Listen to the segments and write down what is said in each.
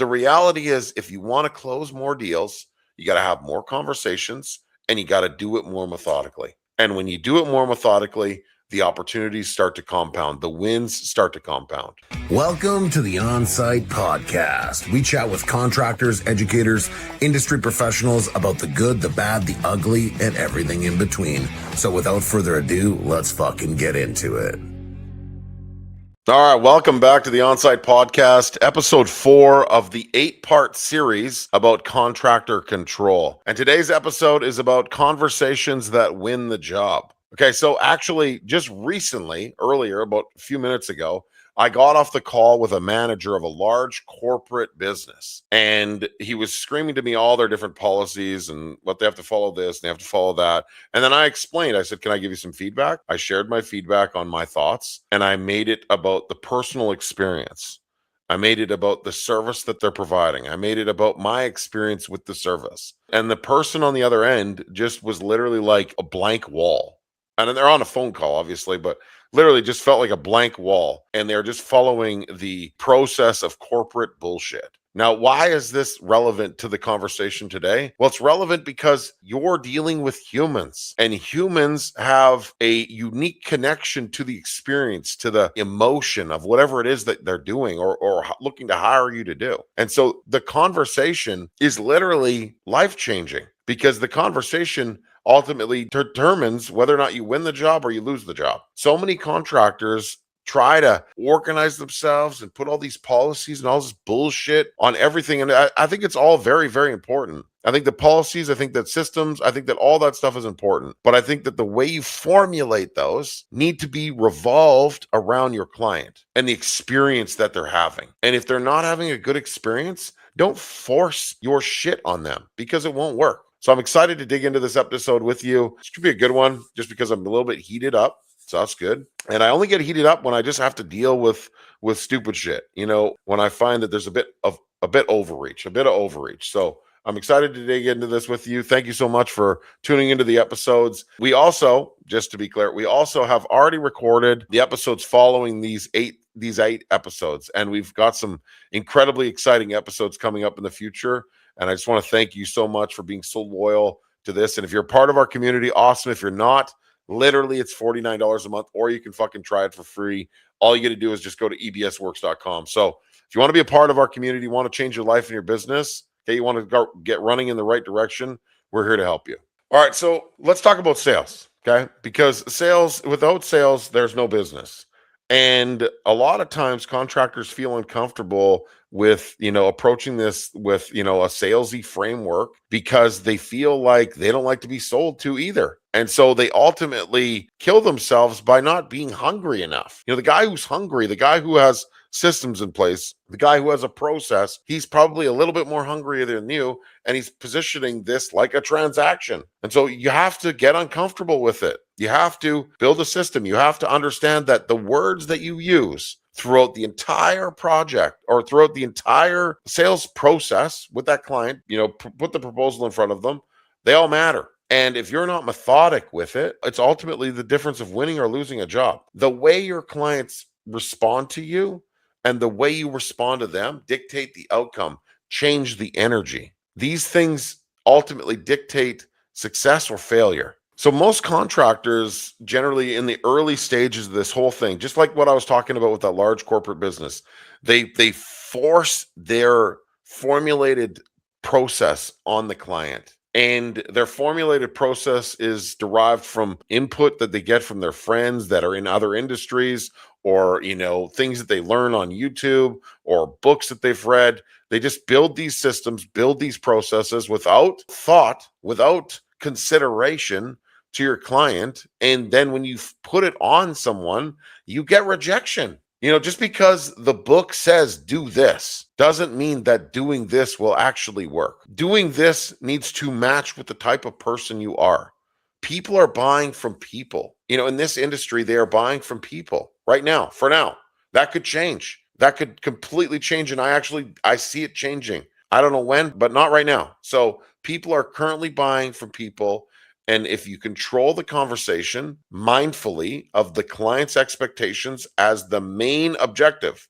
The reality is, if you want to close more deals, you got to have more conversations and you got to do it more methodically. And when you do it more methodically, the opportunities start to compound. The wins start to compound. Welcome to the Onsite podcast. We chat with contractors, educators, industry professionals about the good, the bad, the ugly, and everything in between. So without further ado, let's fucking get into it. All right, welcome back to the Onsite podcast, episode 4 of the 8-part series about contractor control. And today's episode is about conversations that win the job. Okay, so actually just recently, earlier, about a few minutes ago, I got off the call with a manager of a large corporate business, and he was screaming to me all their different policies and what they have to follow this and they have to follow that. And then I explained, I said, can I give you some feedback? I shared my feedback on my thoughts, and I made it about the personal experience. I made it about the service that they're providing. I made it about my experience with the service. And the person on the other end just was literally like a blank wall. And they're on a phone call, obviously, but literally just felt like a blank wall. And they're just following the process of corporate bullshit. Now, why is this relevant to the conversation today? Well, it's relevant because you're dealing with humans, and humans have a unique connection to the experience, to the emotion of whatever it is that they're doing or looking to hire you to do. And so the conversation is literally life-changing because the conversation ultimately determines whether or not you win the job or you lose the job. So many contractors try to organize themselves and put all these policies and all this bullshit on everything. And I think it's all very, very important. I think the policies, I think that systems, I think that all that stuff is important. But I think that the way you formulate those need to be revolved around your client and the experience that they're having. And if they're not having a good experience, don't force your shit on them because it won't work. So I'm excited to dig into this episode with you. This could be a good one just because I'm a little bit heated up. So that's good. And I only get heated up when I just have to deal with stupid shit. You know, when I find that there's a bit of overreach. So I'm excited to dig into this with you. Thank you so much for tuning into the episodes. We also, just to be clear, we also have already recorded the episodes following these eight episodes. And we've got some incredibly exciting episodes coming up in the future. And I just want to thank you so much for being so loyal to this. And if you're part of our community, awesome. If you're not, literally it's $49 a month, or you can fucking try it for free. All you got to do is just go to ebsworks.com. So if you want to be a part of our community, you want to change your life and your business, okay, you want to go get running in the right direction, we're here to help you. All right, so let's talk about sales, okay? Because without sales, there's no business. And a lot of times contractors feel uncomfortable with, approaching this with, a salesy framework because they feel like they don't like to be sold to either. And so they ultimately kill themselves by not being hungry enough. The guy who's hungry, the guy who has systems in place, the guy who has a process, he's probably a little bit more hungry than you, and he's positioning this like a transaction. And so you have to get uncomfortable with it. You have to build a system. You have to understand that the words that you use throughout the entire project or throughout the entire sales process with that client, put the proposal in front of them, they all matter. And if you're not methodic with it, it's ultimately the difference of winning or losing a job. The way your clients respond to you and the way you respond to them dictate the outcome, change the energy. These things ultimately dictate success or failure. So most contractors generally in the early stages of this whole thing, just like what I was talking about with that large corporate business, they force their formulated process on the client. And their formulated process is derived from input that they get from their friends that are in other industries, or, things that they learn on YouTube or books that they've read. They just build these systems, build these processes without thought, without consideration to your client. And then when you put it on someone, you get rejection. Just because the book says do this doesn't mean that doing this will actually work. Doing this needs to match with the type of person you are. People are buying from people. In this industry, they are buying from people right now, for now. That could change. That could completely change. And I see it changing. I don't know when, but not right now. So people are currently buying from people. And if you control the conversation mindfully of the client's expectations as the main objective,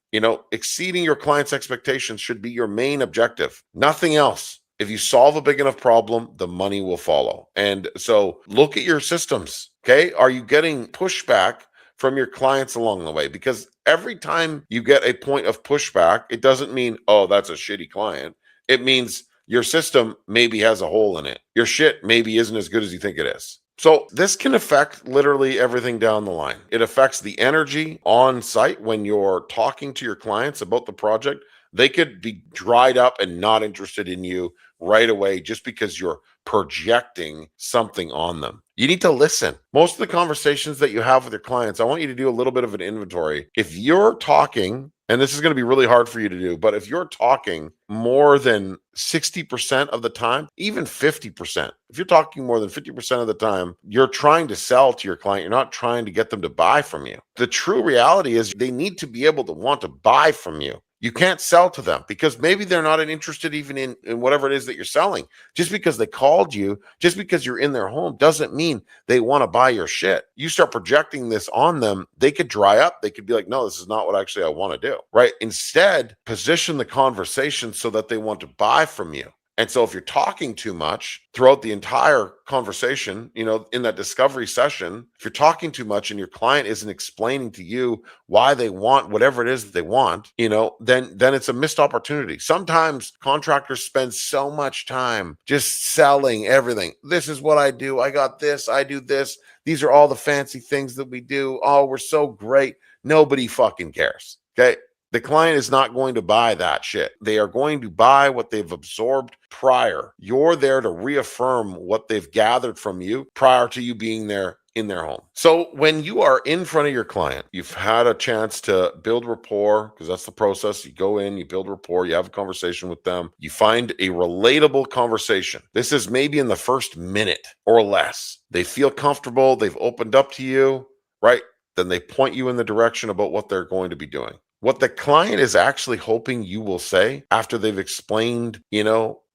exceeding your client's expectations should be your main objective, nothing else. If you solve a big enough problem, the money will follow. And so look at your systems. Okay. Are you getting pushback from your clients along the way? Because every time you get a point of pushback, it doesn't mean, oh, that's a shitty client. It means your system maybe has a hole in it. Your shit maybe isn't as good as you think it is. So this can affect literally everything down the line. It affects the energy on site when you're talking to your clients about the project. They could be dried up and not interested in you right away just because you're projecting something on them. You need to listen. Most of the conversations that you have with your clients, I want you to do a little bit of an inventory. If you're talking, and this is going to be really hard for you to do, but if you're talking more than 60% of the time, even 50%, if you're talking more than 50% of the time, you're trying to sell to your client. You're not trying to get them to buy from you. The true reality is they need to be able to want to buy from you. You can't sell to them because maybe they're not interested even in whatever it is that you're selling. Just because they called you, just because you're in their home, doesn't mean they want to buy your shit. You start projecting this on them, they could dry up. They could be like, no, this is not what actually I want to do, right? Instead, position the conversation so that they want to buy from you. And so if you're talking too much throughout the entire conversation, in that discovery session, if you're talking too much and your client isn't explaining to you why they want whatever it is that they want, then it's a missed opportunity. Sometimes contractors spend so much time just selling everything. This is what I do. I got this. I do this. These are all the fancy things that we do. Oh, we're so great. Nobody fucking cares. Okay. The client is not going to buy that shit. They are going to buy what they've absorbed prior. You're there to reaffirm what they've gathered from you prior to you being there in their home. So when you are in front of your client, you've had a chance to build rapport, because that's the process. You go in, you build rapport, you have a conversation with them, you find a relatable conversation. This is maybe in the first minute or less. They feel comfortable, they've opened up to you, right? Then they point you in the direction about what they're going to be doing. What the client is actually hoping you will say after they've explained,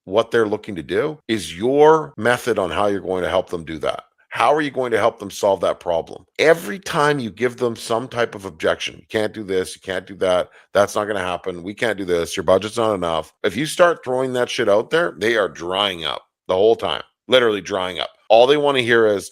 what they're looking to do is your method on how you're going to help them do that. How are you going to help them solve that problem? Every time you give them some type of objection, you can't do this, you can't do that, that's not going to happen, we can't do this, your budget's not enough. If you start throwing that shit out there, they are drying up the whole time, literally drying up. All they want to hear is,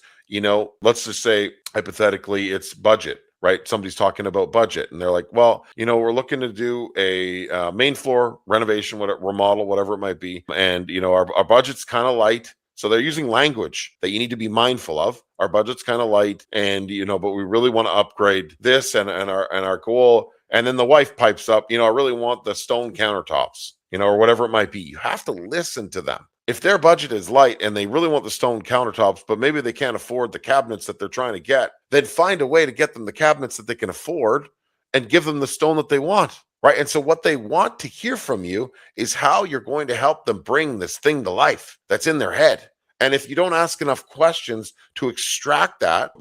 let's just say hypothetically it's budget. Right? Somebody's talking about budget and they're like, well, we're looking to do a main floor renovation, remodel, whatever it might be. And, our budget's kind of light. So they're using language that you need to be mindful of. Our budget's kind of light and, but we really want to upgrade this and our goal. And then the wife pipes up, I really want the stone countertops, or whatever it might be. You have to listen to them. If their budget is light and they really want the stone countertops, but maybe they can't afford the cabinets that they're trying to get, then find a way to get them the cabinets that they can afford and give them the stone that they want, right? And so what they want to hear from you is how you're going to help them bring this thing to life that's in their head. And if you don't ask enough questions to extract that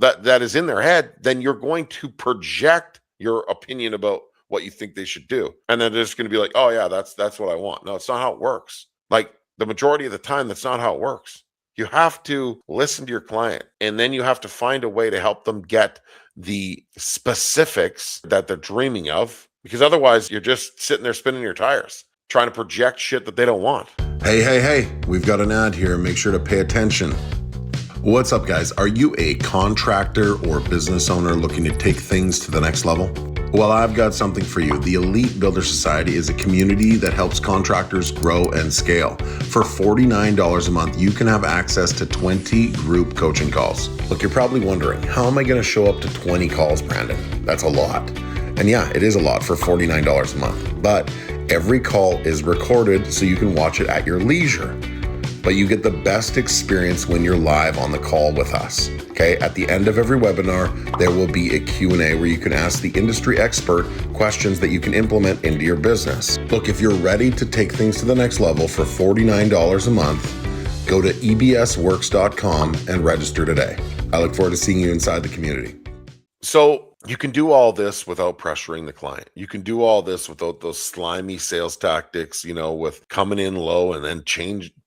is in their head, then you're going to project your opinion about what you think they should do. And then they're just going to be like, oh yeah, that's what I want. No, it's not how it works. Like, the majority of the time, that's not how it works. You have to listen to your client, and then you have to find a way to help them get the specifics that they're dreaming of, because otherwise you're just sitting there spinning your tires, trying to project shit that they don't want. Hey, we've got an ad here. Make sure to pay attention. What's up, guys? Are you a contractor or business owner looking to take things to the next level? Well, I've got something for you. The Elite Builder Society is a community that helps contractors grow and scale. For $49 a month, you can have access to 20 group coaching calls. Look, you're probably wondering, how am I going to show up to 20 calls, Brandon? That's a lot. And yeah, it is a lot for $49 a month. But every call is recorded so you can watch it at your leisure. But you get the best experience when you're live on the call with us. Okay, at the end of every webinar, there will be a Q&A where you can ask the industry expert questions that you can implement into your business. Look, if you're ready to take things to the next level for $49 a month, go to ebsworks.com and register today. I look forward to seeing you inside the community. So You can do all this without pressuring the client. You can do all this without those slimy sales tactics, with coming in low and then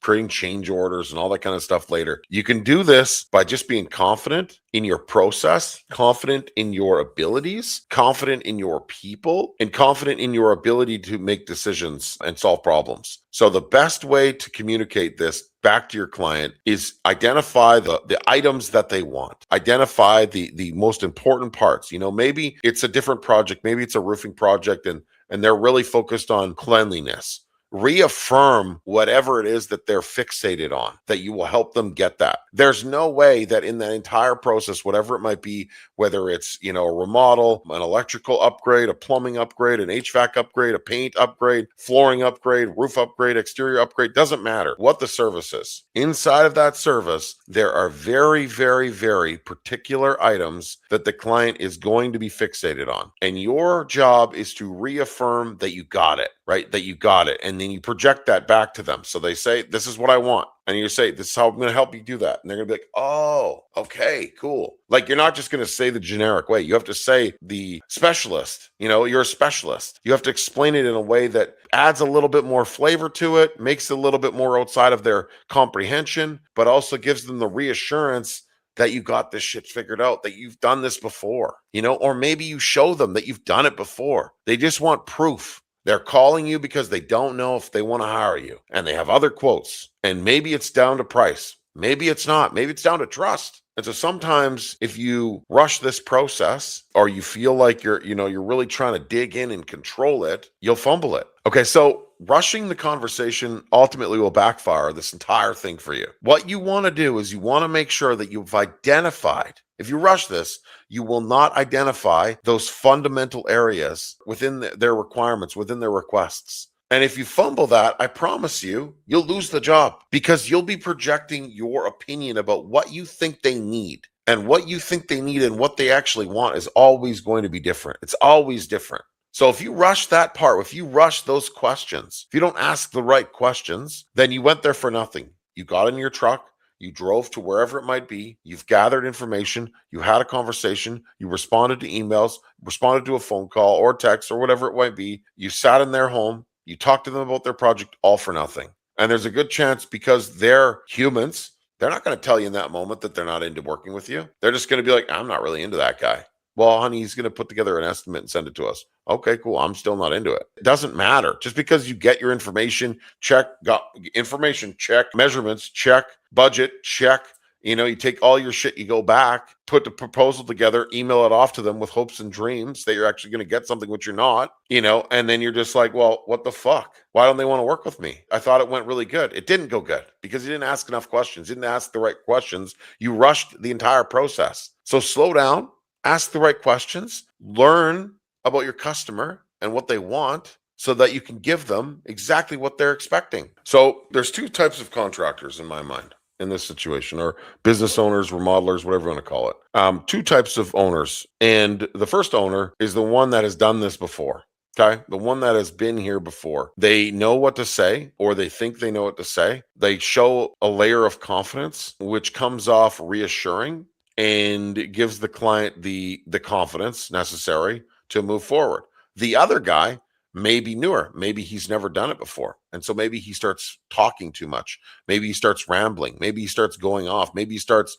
creating change orders and all that kind of stuff later. You can do this by just being confident in your process, confident in your abilities, confident in your people, and confident in your ability to make decisions and solve problems. So the best way to communicate this back to your client is identify the items that they want. Identify the most important parts. Maybe it's a different project. Maybe it's a roofing project and they're really focused on cleanliness. Reaffirm whatever it is that they're fixated on, that you will help them get that. There's no way that in that entire process, whatever it might be, whether it's, a remodel, an electrical upgrade, a plumbing upgrade, an HVAC upgrade, a paint upgrade, flooring upgrade, roof upgrade, exterior upgrade, doesn't matter what the service is. Inside of that service, there are very, very, very particular items that the client is going to be fixated on. And your job is to reaffirm that you got it, right? That you got it. And then you project that back to them. So they say, this is what I want. And you say, this is how I'm going to help you do that. And they're going to be like, oh, okay, cool. Like, you're not just going to say the generic way. You have to say the specialist, you're a specialist. You have to explain it in a way that adds a little bit more flavor to it, makes it a little bit more outside of their comprehension, but also gives them the reassurance that you got this shit figured out, that you've done this before, or maybe you show them that you've done it before. They just want proof. They're calling you because they don't know if they want to hire you, and they have other quotes, and maybe it's down to price. Maybe it's not. Maybe it's down to trust. And so sometimes if you rush this process, or you feel like you're really trying to dig in and control it, you'll fumble it. Okay, so rushing the conversation ultimately will backfire this entire thing for you. What you want to do is you want to make sure that you've identified. If you rush this, you will not identify those fundamental areas within their requirements, within their requests. And if you fumble that, I promise you'll lose the job, because you'll be projecting your opinion about what you think they need. And what you think they need and what they actually want is always going to be different. It's always different. So if you rush that part, if you rush those questions, if you don't ask the right questions, then you went there for nothing. You got in your truck, you drove to wherever it might be, you've gathered information, you had a conversation, you responded to emails, responded to a phone call or text or whatever it might be, you sat in their home, you talked to them about their project, all for nothing. And there's a good chance, because they're humans, they're not going to tell you in that moment that they're not into working with you. They're just going to be like, I'm not really into that guy. Well, honey, he's going to put together an estimate and send it to us. Okay, cool. I'm still not into it. It doesn't matter. Just because you get your information, check, got information, check, measurements, check, budget, check. You take all your shit, you go back, put the proposal together, email it off to them with hopes and dreams that you're actually going to get something, which you're not, and then you're just like, well, what the fuck? Why don't they want to work with me? I thought it went really good. It didn't go good because you didn't ask enough questions. You didn't ask the right questions. You rushed the entire process. So slow down. Ask the right questions, learn about your customer and what they want so that you can give them exactly what they're expecting. So there's two types of contractors in my mind in this situation, or business owners, remodelers, whatever you want to call it. Two types of owners. And the first owner is the one that has done this before. Okay. The one that has been here before. They know what to say, or they think they know what to say. They show a layer of confidence, which comes off reassuring, and it gives the client the confidence necessary to move forward. The other guy may be newer. Maybe he's never done it before. And so maybe he starts talking too much. Maybe he starts rambling. Maybe he starts going off. Maybe he starts,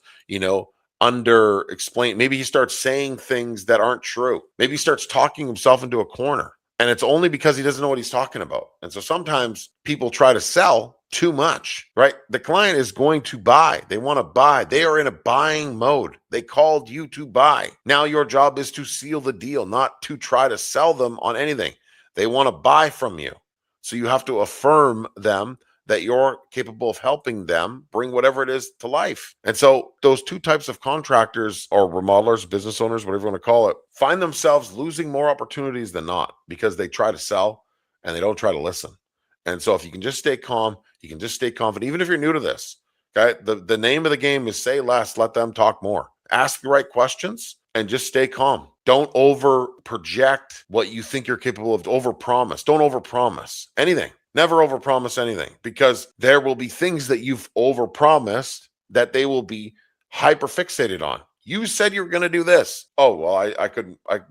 under explain. Maybe he starts saying things that aren't true. Maybe he starts talking himself into a corner. And it's only because he doesn't know what he's talking about. And so sometimes people try to sell too much, right? The client is going to buy. They want to buy. They are in a buying mode. They called you to buy. Now your job is to seal the deal, not to try to sell them on anything. They want to buy from you. So you have to affirm them that you're capable of helping them bring whatever it is to life. And so those two types of contractors, or remodelers, business owners, whatever you want to call it, find themselves losing more opportunities than not, because they try to sell and they don't try to listen. And so if you can just stay calm, you can just stay confident, even if you're new to this. Okay. The name of the game is say less, let them talk more. Ask the right questions and just stay calm. Don't over project what you think you're capable of. Overpromise. Don't overpromise anything. Never overpromise anything, because there will be things that you've overpromised that they will be hyper fixated on. You said you were going to do this. Oh, well,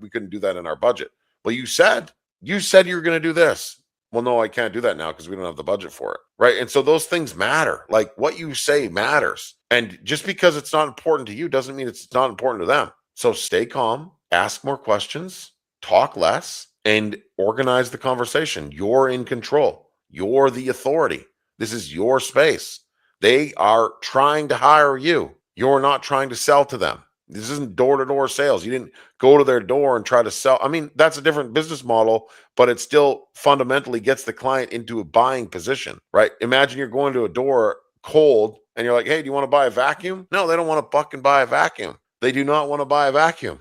we couldn't do that in our budget. Well, you said you were going to do this. Well, no, I can't do that now because we don't have the budget for it. Right. And so those things matter. Like what you say matters. And just because it's not important to you doesn't mean it's not important to them. So stay calm, ask more questions, talk less, and organize the conversation. You're in control. You're the authority. This is your space. They are trying to hire you. You're not trying to sell to them. This isn't door-to-door sales. You didn't go to their door and try to sell. I mean, that's a different business model, but it still fundamentally gets the client into a buying position, right? Imagine you're going to a door cold and you're like, hey, do you want to buy a vacuum? No, they don't want to fucking buy a vacuum. They do not want to buy a vacuum,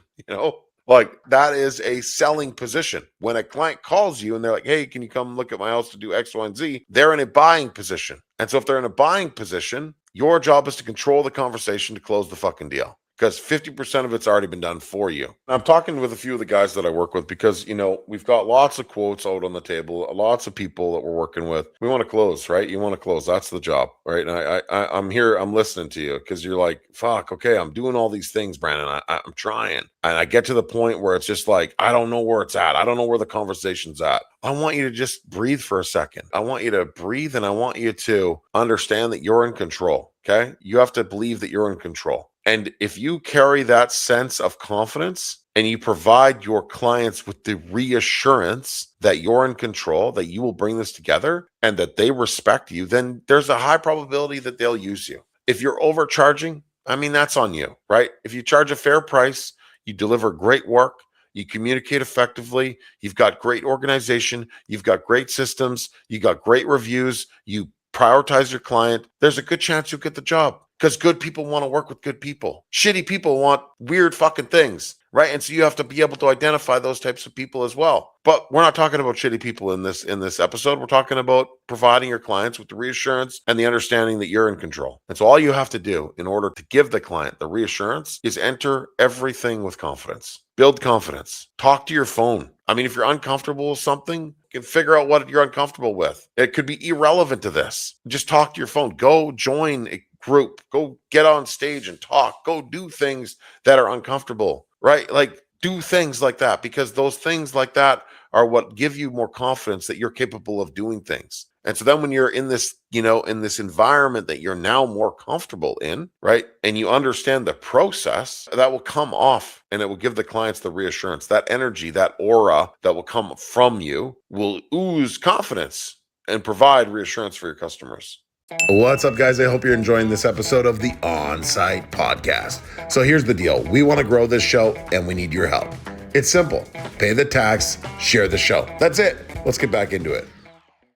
Like that is a selling position. When a client calls you and they're like, hey, can you come look at my house to do X, Y, and Z? They're in a buying position. And so if they're in a buying position, your job is to control the conversation to close the fucking deal. Because 50% of it's already been done for you. I'm talking with a few of the guys that I work with because, we've got lots of quotes out on the table, lots of people that we're working with. We want to close, right? You want to close. That's the job, right? And I'm here. I'm listening to you because you're like, fuck, okay, I'm doing all these things, Brandon. I'm trying. And I get to the point where it's just like, I don't know where it's at. I don't know where the conversation's at. I want you to just breathe for a second. I want you to breathe and I want you to understand that you're in control, okay? You have to believe that you're in control. And if you carry that sense of confidence and you provide your clients with the reassurance that you're in control, that you will bring this together and that they respect you, then there's a high probability that they'll use you. If you're overcharging, I mean, that's on you, right? If you charge a fair price, you deliver great work, you communicate effectively, you've got great organization, you've got great systems, you got great reviews, you prioritize your client, there's a good chance you'll get the job. Because good people want to work with good people. Shitty people want weird fucking things, right? And so you have to be able to identify those types of people as well. But we're not talking about shitty people in this episode. We're talking about providing your clients with the reassurance and the understanding that you're in control. And so all you have to do in order to give the client the reassurance is enter everything with confidence. Build confidence. Talk to your phone. I mean, if you're uncomfortable with something, you can figure out what you're uncomfortable with. It could be irrelevant to this. Just talk to your phone. Go join a group, go get on stage and talk, go do things that are uncomfortable, right? Like do things like that, because those things like that are what give you more confidence that you're capable of doing things. And so then when you're in this, in this environment that you're now more comfortable in, right? And you understand the process, that will come off and it will give the clients the reassurance, that energy, that aura that will come from you will ooze confidence and provide reassurance for your customers. What's up, guys? I hope you're enjoying this episode of the Onsite Podcast. So here's the deal. We want to grow this show and we need your help. It's simple. Pay the tax, share the show. That's it. Let's get back into it.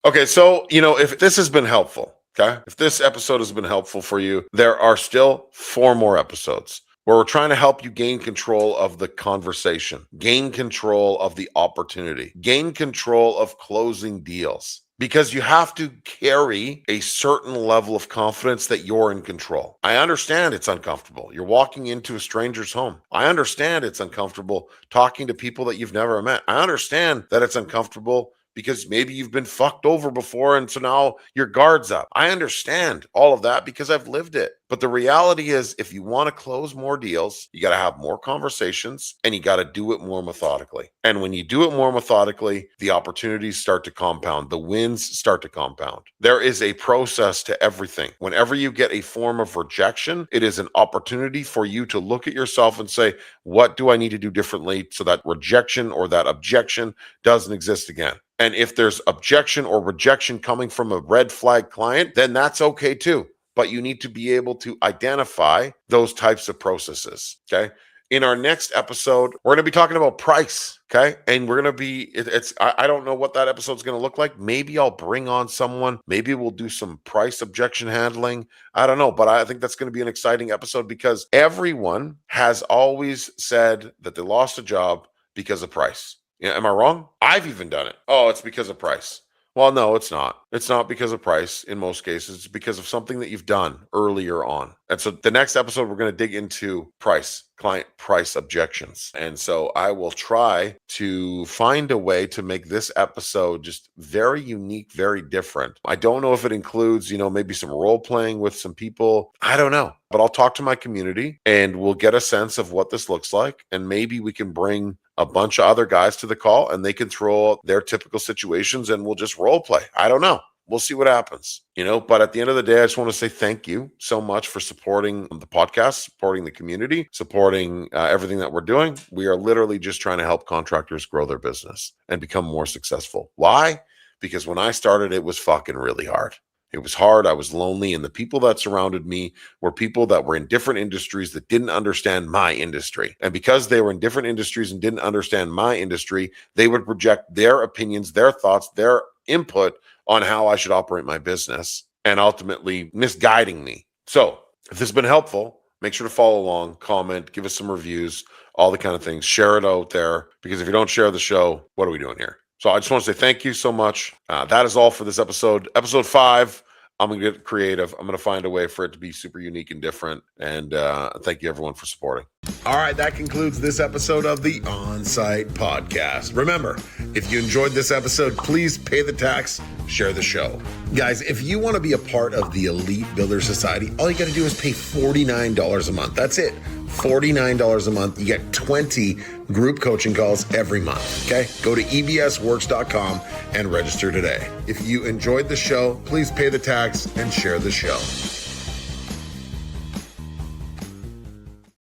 Okay, so, if this has been helpful, okay, if this episode has been helpful for you, there are still 4 more episodes where we're trying to help you gain control of the conversation, gain control of the opportunity, gain control of closing deals. Because you have to carry a certain level of confidence that you're in control. I understand it's uncomfortable. You're walking into a stranger's home. I understand it's uncomfortable talking to people that you've never met. I understand that it's uncomfortable because maybe you've been fucked over before and so now your guard's up. I understand all of that because I've lived it. But the reality is, if you want to close more deals, you got to have more conversations and you got to do it more methodically. And when you do it more methodically, the opportunities start to compound. The wins start to compound. There is a process to everything. Whenever you get a form of rejection, it is an opportunity for you to look at yourself and say, what do I need to do differently so that rejection or that objection doesn't exist again? And if there's objection or rejection coming from a red flag client, then that's okay too. But you need to be able to identify those types of processes, okay? In our next episode, we're going to be talking about price, okay? And we're going to be, I don't know what that episode's going to look like. Maybe I'll bring on someone. Maybe we'll do some price objection handling. I don't know, but I think that's going to be an exciting episode because everyone has always said that they lost a job because of price. Yeah, am I wrong? I've even done it. Oh, it's because of price. Well, no, it's not. It's not because of price in most cases. It's because of something that you've done earlier on. And so the next episode, we're going to dig into price, client price objections. And so I will try to find a way to make this episode just very unique, very different. I don't know if it includes, maybe some role playing with some people. I don't know. But I'll talk to my community and we'll get a sense of what this looks like. And maybe we can bring a bunch of other guys to the call and they can throw out their typical situations and we'll just role play. I don't know. We'll see what happens, but at the end of the day, I just want to say thank you so much for supporting the podcast, supporting the community, supporting everything that we're doing. We are literally just trying to help contractors grow their business and become more successful. Why? Because when I started, it was fucking really hard. It was hard. I was lonely. And the people that surrounded me were people that were in different industries that didn't understand my industry. And because they were in different industries and didn't understand my industry, they would project their opinions, their thoughts, their input on how I should operate my business and ultimately misguiding me. So if this has been helpful, make sure to follow along, comment, give us some reviews, all the kind of things. Share it out there, because if you don't share the show, what are we doing here? So I just want to say thank you so much. That is all for this episode. Episode 5, I'm going to get creative. I'm going to find a way for it to be super unique and different. And thank you, everyone, for supporting. All right, that concludes this episode of the Onsite Podcast. Remember, if you enjoyed this episode, please pay the tax, share the show. Guys, if you want to be a part of the Elite Builder Society, all you got to do is pay $49 a month. That's it. $49 a month. You get 20 group coaching calls every month. Okay? Go to ebsworks.com and register today. If you enjoyed the show, please pay the tax and share the show.